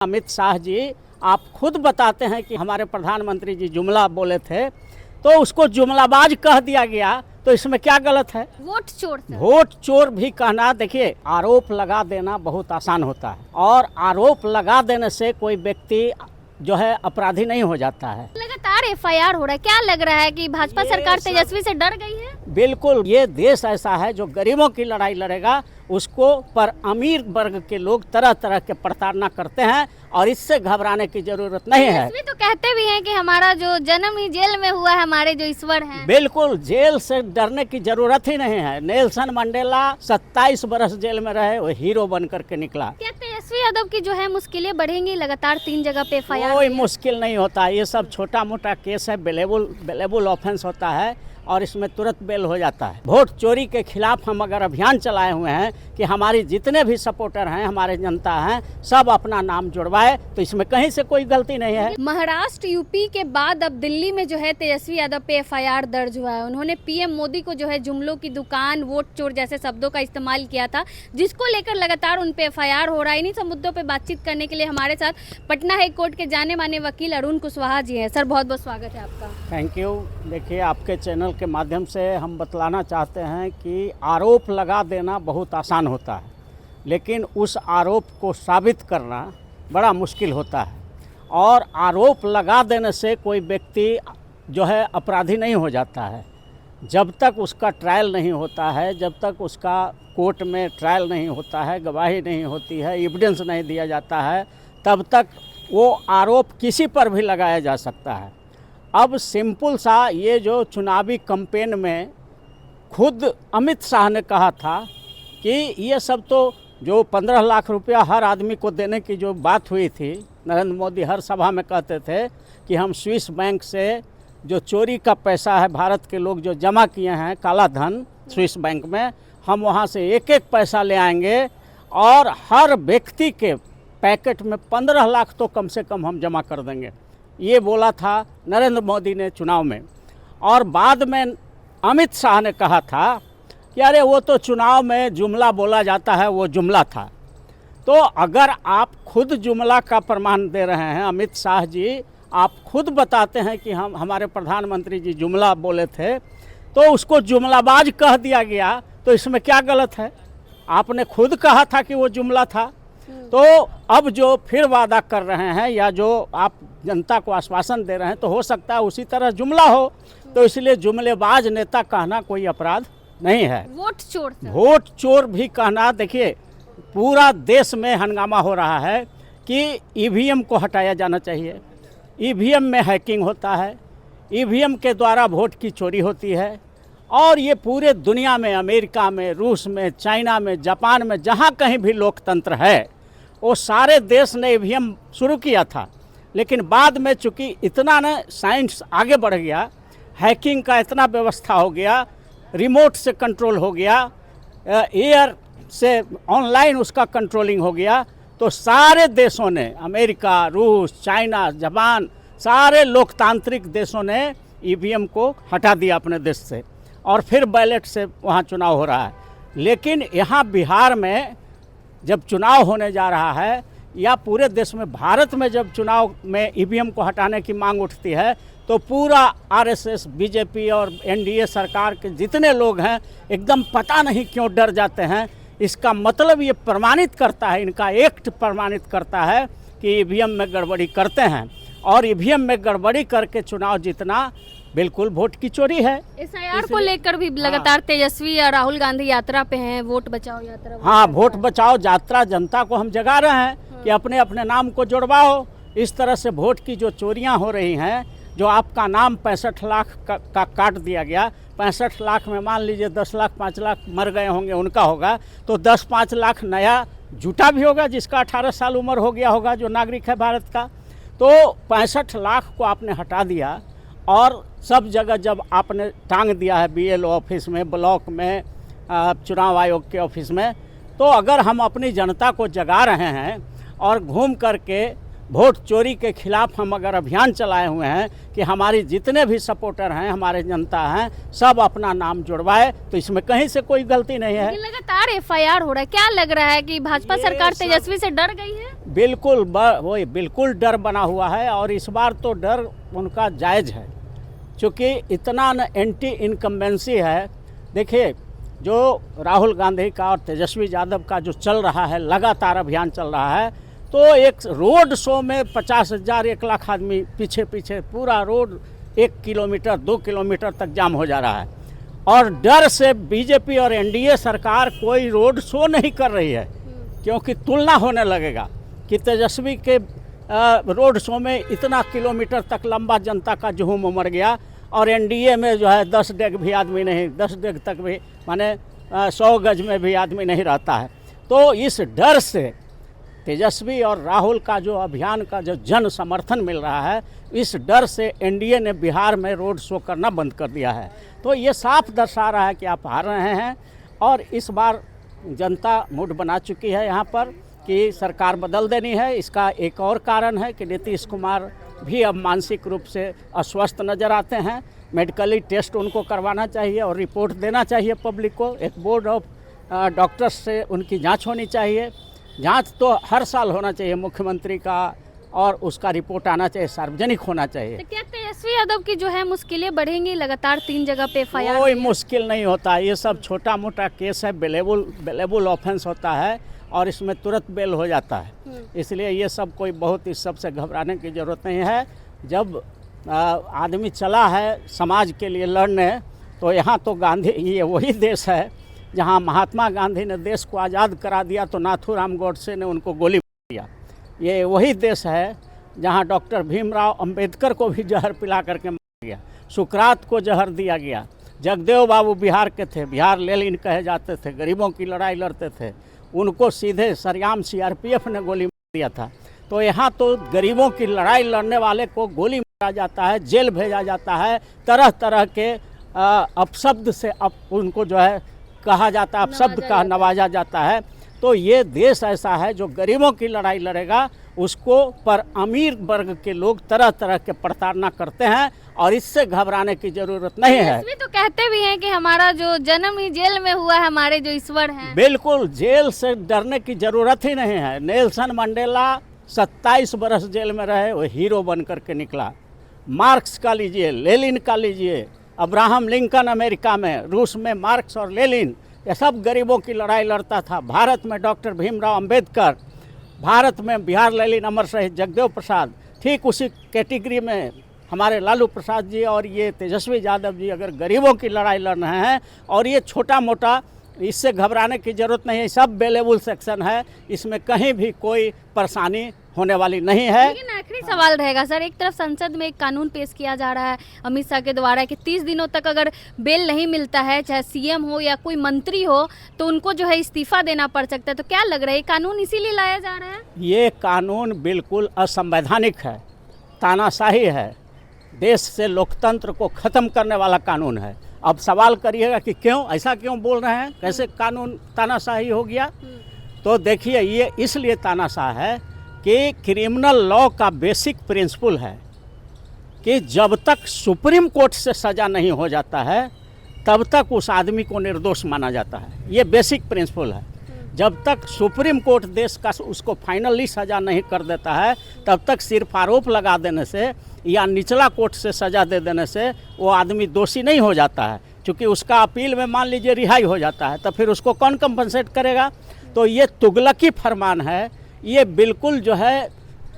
अमित शाह जी आप खुद बताते हैं कि हमारे प्रधानमंत्री जी जुमला बोले थे, तो उसको जुमलाबाज कह दिया गया, तो इसमें क्या गलत है? वोट चोर सर। वोट चोर भी कहना, देखिए आरोप लगा देना बहुत आसान होता है और आरोप लगा देने से कोई व्यक्ति जो है अपराधी नहीं हो जाता है। लगातार एफआईआर हो रहा है, क्या लग रहा है कि भाजपा सरकार तेजस्वी से डर गई है? बिल्कुल, ये देश ऐसा है जो गरीबों की लड़ाई लड़ेगा उसको पर अमीर वर्ग के लोग तरह तरह के प्रताड़ना करते हैं और इससे घबराने की जरूरत नहीं है। तेजस्वी तो कहते भी हैं कि हमारा जो जन्म ही जेल में हुआ है, हमारे जो ईश्वर हैं। बिल्कुल, जेल से डरने की जरूरत ही नहीं है। नेल्सन मंडेला 27 बरस जेल में रहे, वो हीरो बन करके निकला। क्या तेजस्वी यादव की जो है मुश्किलें बढ़ेंगी? लगातार 3 जगह पे एफआईआर। कोई मुश्किल नहीं होता, ये सब छोटा मोटा केस है, बेलेबल ऑफेंस होता है और इसमें तुरंत बेल हो जाता है। वोट चोरी के खिलाफ हम अगर अभियान चलाए हुए हैं कि हमारी जितने भी सपोर्टर हैं, हमारे जनता हैं, सब अपना नाम जुड़वाए, तो इसमें कहीं से कोई गलती नहीं है। महाराष्ट्र यूपी के बाद अब दिल्ली में जो है तेजस्वी यादव पे एफआईआर दर्ज हुआ है। उन्होंने पीएम मोदी को जो है जुमलों की दुकान, वोट चोर जैसे शब्दों का इस्तेमाल किया था, जिसको लेकर लगातार उन पे एफआईआर हो रहा है। इन्हीं सब मुद्दों पे बातचीत करने के लिए हमारे साथ पटना हाई कोर्ट के जाने माने वकील अरुण कुशवाहा जी हैं। सर, बहुत बहुत स्वागत है आपका। Thank you. देखिए, आपके चैनल के माध्यम से हम बतलाना चाहते हैं कि आरोप लगा देना बहुत आसान होता है, लेकिन उस आरोप को साबित करना बड़ा मुश्किल होता है और आरोप लगा देने से कोई व्यक्ति जो है अपराधी नहीं हो जाता है। जब तक उसका ट्रायल नहीं होता है, जब तक उसका कोर्ट में ट्रायल नहीं होता है, गवाही नहीं होती है, एविडेंस नहीं दिया जाता है, तब तक वो आरोप किसी पर भी लगाया जा सकता है। अब सिंपल सा ये जो चुनावी कैंपेन में खुद अमित शाह ने कहा था कि ये सब तो जो 15 लाख रुपया हर आदमी को देने की जो बात हुई थी, नरेंद्र मोदी हर सभा में कहते थे कि हम स्विस बैंक से जो चोरी का पैसा है, भारत के लोग जो जमा किए हैं काला धन स्विस बैंक में, हम वहाँ से एक एक पैसा ले आएंगे और हर व्यक्ति के पैकेट में 15 लाख तो कम से कम हम जमा कर देंगे। ये बोला था नरेंद्र मोदी ने चुनाव में। और बाद में अमित शाह ने कहा था कि अरे वो तो चुनाव में जुमला बोला जाता है, वो जुमला था। तो अगर आप खुद जुमला का प्रमाण दे रहे हैं, अमित शाह जी आप खुद बताते हैं कि हम हमारे प्रधानमंत्री जी जुमला बोले थे, तो उसको जुमलाबाज कह दिया गया, तो इसमें क्या गलत है? आपने खुद कहा था कि वो जुमला था। तो अब जो फिर वादा कर रहे हैं या जो आप जनता को आश्वासन दे रहे हैं, तो हो सकता है उसी तरह जुमला हो, तो इसलिए जुमलेबाज नेता कहना कोई अपराध नहीं है। वोट चोर सर। वोट चोर भी कहना, देखिए पूरा देश में हंगामा हो रहा है कि ईवीएम को हटाया जाना चाहिए। ईवीएम में हैकिंग होता है, ईवीएम के द्वारा वोट की चोरी होती है और ये पूरे दुनिया में, अमेरिका में, रूस में, चाइना में, जापान में, जहाँ कहीं भी लोकतंत्र है, वो सारे देश ने ईवीएम शुरू किया था। लेकिन बाद में चूँकि इतना न साइंस आगे बढ़ गया, हैकिंग का इतना व्यवस्था हो गया, रिमोट से कंट्रोल हो गया, एयर से ऑनलाइन उसका कंट्रोलिंग हो गया, तो सारे देशों ने, अमेरिका, रूस, चाइना, जापान, सारे लोकतांत्रिक देशों ने ईवीएम को हटा दिया अपने देश से और फिर बैलेट से वहाँ चुनाव हो रहा है। लेकिन यहाँ बिहार में जब चुनाव होने जा रहा है या पूरे देश में, भारत में जब चुनाव में ईवीएम को हटाने की मांग उठती है, तो पूरा आरएसएस, बीजेपी और एनडीए सरकार के जितने लोग हैं एकदम पता नहीं क्यों डर जाते हैं। इसका मतलब ये प्रमाणित करता है, इनका एक्ट प्रमाणित करता है कि ईवीएम में गड़बड़ी करते हैं और ईवीएम में गड़बड़ी करके चुनाव जीतना बिल्कुल वोट की चोरी है। एसआईआर को लेकर भी लगातार तेजस्वी और राहुल गांधी यात्रा पे हैं, वोट बचाओ यात्रा। हाँ, वोट बचाओ यात्रा जनता को हम जगा रहे हैं कि अपने अपने नाम को जुड़वाओ। इस तरह से वोट की जो चोरियां हो रही हैं, जो आपका नाम 65 लाख का काट दिया गया, 65 लाख में मान लीजिए 10 लाख 5 लाख मर गए होंगे, उनका होगा, तो 10-5 लाख नया जुटा भी होगा जिसका 18 साल उम्र हो गया होगा, जो नागरिक है भारत का। तो 65 लाख को आपने हटा दिया और सब जगह जब आपने टांग दिया है, बीएलओ ऑफिस में, ब्लॉक में, चुनाव आयोग के ऑफिस में, तो अगर हम अपनी जनता को जगा रहे हैं और घूम करके वोट चोरी के खिलाफ हम अगर अभियान चलाए हुए हैं कि हमारी जितने भी सपोर्टर हैं, हमारे जनता हैं, सब अपना नाम जुड़वाए, तो इसमें कहीं से कोई गलती नहीं है। लगातार एफआईआर हो रहा है, क्या लग रहा है कि भाजपा सरकार तेजस्वी से डर गई है? बिल्कुल वही बिल्कुल डर बना हुआ है, और इस बार तो डर उनका जायज़ है, क्योंकि इतना न एंटी इनकम्बेंसी है। देखिए, जो राहुल गांधी का और तेजस्वी यादव का जो चल रहा है, लगातार अभियान चल रहा है, तो एक रोड शो में 50,000 1 लाख आदमी पीछे पीछे, पूरा रोड 1 किलोमीटर 2 किलोमीटर तक जाम हो जा रहा है, और डर से बीजेपी और एनडीए सरकार कोई रोड शो नहीं कर रही है, क्योंकि तुलना होने लगेगा कि तेजस्वी के रोड शो में इतना किलोमीटर तक लंबा जनता का जुहूम उमड़ गया, और एनडीए में जो है 10 डेग भी आदमी नहीं, 10 डेग तक भी माने 100 गज में भी आदमी नहीं रहता है। तो इस डर से तेजस्वी और राहुल का जो अभियान का जो जन समर्थन मिल रहा है, इस डर से एनडीए ने बिहार में रोड शो करना बंद कर दिया है। तो ये साफ दर्शा रहा है कि आप हार रहे हैं, और इस बार जनता मूड बना चुकी है यहाँ पर कि सरकार बदल देनी है। इसका एक और कारण है कि नीतीश कुमार भी अब मानसिक रूप से अस्वस्थ नज़र आते हैं। मेडिकली टेस्ट उनको करवाना चाहिए और रिपोर्ट देना चाहिए पब्लिक को। एक बोर्ड ऑफ डॉक्टर्स से उनकी जांच होनी चाहिए। जांच तो हर साल होना चाहिए मुख्यमंत्री का, और उसका रिपोर्ट आना चाहिए, सार्वजनिक होना चाहिए। तो क्या तेजस्वी यादव की जो है मुश्किलें बढ़ेंगी? लगातार 3 जगह पे एफआईआर। कोई मुश्किल नहीं होता, ये सब छोटा मोटा केस है, बेलेबल ऑफेंस होता है, और इसमें तुरंत बेल हो जाता है। इसलिए ये सब कोई बहुत इस सब से घबराने की ज़रूरत नहीं है। जब आदमी चला है समाज के लिए लड़ने, तो यहाँ तो गांधी, ये वही देश है जहाँ महात्मा गांधी ने देश को आज़ाद करा दिया, तो नाथूराम गोडसे ने उनको गोली मार दिया। ये वही देश है जहाँ डॉक्टर भीमराव अंबेडकर को भी जहर पिला करके मारा गया, सुकरात को जहर दिया गया। जगदेव बाबू बिहार के थे, बिहार लेनिन कहे जाते थे, गरीबों की लड़ाई लड़ते थे, उनको सीधे सरेआम सीआरपीएफ ने गोली मार दिया था। तो यहाँ तो गरीबों की लड़ाई लड़ने वाले को गोली मारा जाता है, जेल भेजा जाता है, तरह तरह के अपशब्द से उनको जो है कहा जाता है, अपशब्द का नवाजा जाता है। तो ये देश ऐसा है जो गरीबों की लड़ाई लड़ेगा उसको पर अमीर वर्ग के लोग तरह तरह के प्रताड़ना करते हैं, और इससे घबराने की जरूरत नहीं है। इसमें तो कहते भी हैं कि हमारा जो जन्म ही जेल में हुआ है, हमारे जो ईश्वर हैं। बिल्कुल, जेल से डरने की जरूरत ही नहीं है। नेल्सन मंडेला 27 बरस जेल में रहे, वो हीरो बन करके निकला। मार्क्स का लीजिए, लेनिन का लीजिए, अब्राहम लिंकन अमेरिका में, रूस में मार्क्स और लेनिन, ये सब गरीबों की लड़ाई लड़ता था। भारत में डॉक्टर भीमराव अंबेडकर, भारत में बिहार लेनिन अमर शहीद जगदेव प्रसाद, ठीक उसी कैटेगरी में हमारे लालू प्रसाद जी और ये तेजस्वी यादव जी अगर गरीबों की लड़ाई लड़ रहे हैं, और ये छोटा मोटा, इससे घबराने की ज़रूरत नहीं है। सब बेलेबल सेक्शन है, इसमें कहीं भी कोई परेशानी होने वाली नहीं है। लेकिन आखिरी सवाल रहेगा सर, एक तरफ संसद में एक कानून पेश किया जा रहा है अमित शाह के द्वारा कि 30 दिनों तक अगर बेल नहीं मिलता है, चाहे सीएम हो या कोई मंत्री हो, तो उनको जो है इस्तीफा देना पड़ सकता है। तो क्या लग रहा है, कानून इसीलिए लाया जा रहा है? ये कानून बिल्कुल असंवैधानिक है, तानाशाही है, देश से लोकतंत्र को ख़त्म करने वाला कानून है। अब सवाल करिएगा कि क्यों, ऐसा क्यों बोल रहे हैं, कैसे कानून तानाशाही हो गया? तो देखिए, ये इसलिए तानाशाह है कि क्रिमिनल लॉ का बेसिक प्रिंसिपल है कि जब तक सुप्रीम कोर्ट से सज़ा नहीं हो जाता है तब तक उस आदमी को निर्दोष माना जाता है। ये बेसिक प्रिंसिपल है। जब तक सुप्रीम कोर्ट देश का उसको फाइनली सज़ा नहीं कर देता है, तब तक सिर्फ आरोप लगा देने से या निचला कोर्ट से सज़ा दे देने से वो आदमी दोषी नहीं हो जाता है। क्योंकि उसका अपील में मान लीजिए रिहाई हो जाता है, तो फिर उसको कौन कंपनसेट करेगा? तो ये तुगलकी फरमान है, ये बिल्कुल जो है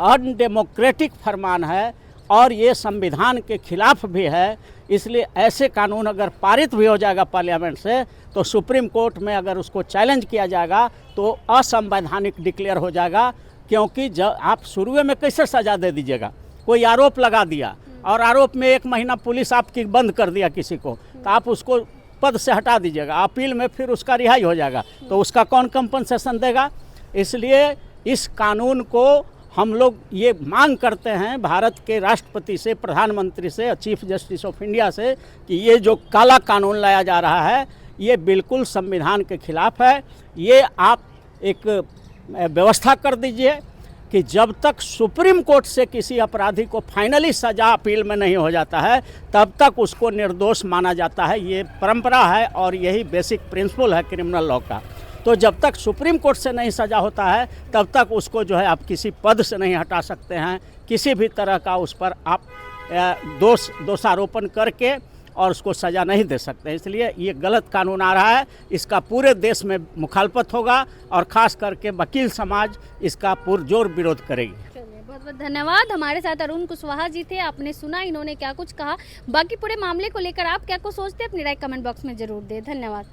अनडेमोक्रेटिक फरमान है, और ये संविधान के खिलाफ भी है। इसलिए ऐसे कानून अगर पारित भी हो जाएगा पार्लियामेंट से, तो सुप्रीम कोर्ट में अगर उसको चैलेंज किया जाएगा तो असंवैधानिक डिक्लेयर हो जाएगा। क्योंकि जब आप शुरू में कैसे सज़ा दे दीजिएगा? कोई आरोप लगा दिया और आरोप में 1 महीना पुलिस आपकी बंद कर दिया किसी को, तो आप उसको पद से हटा दीजिएगा, अपील में फिर उसका रिहाई हो जाएगा, तो उसका कौन कंपनसेशन देगा? इसलिए इस कानून को हम लोग ये मांग करते हैं भारत के राष्ट्रपति से, प्रधानमंत्री से, चीफ जस्टिस ऑफ इंडिया से कि ये जो काला कानून लाया जा रहा है ये बिल्कुल संविधान के खिलाफ है। ये आप एक व्यवस्था कर दीजिए कि जब तक सुप्रीम कोर्ट से किसी अपराधी को फाइनली सज़ा अपील में नहीं हो जाता है तब तक उसको निर्दोष माना जाता है। ये परंपरा है और यही बेसिक प्रिंसिपल है क्रिमिनल लॉ का। तो जब तक सुप्रीम कोर्ट से नहीं सजा होता है तब तक उसको जो है आप किसी पद से नहीं हटा सकते हैं, किसी भी तरह का उस पर आप दोषारोपण करके और उसको सज़ा नहीं दे सकते। इसलिए ये गलत कानून आ रहा है, इसका पूरे देश में मुखालफत होगा और ख़ास करके वकील समाज इसका पुरजोर विरोध करेगी। बहुत बहुत धन्यवाद। हमारे साथ अरुण कुशवाहा जी थे, आपने सुना इन्होंने क्या कुछ कहा। बाकी पूरे मामले को लेकर आप क्या कुछ सोचते हैं, अपनी राय कमेंट बॉक्स में जरूर दें। धन्यवाद।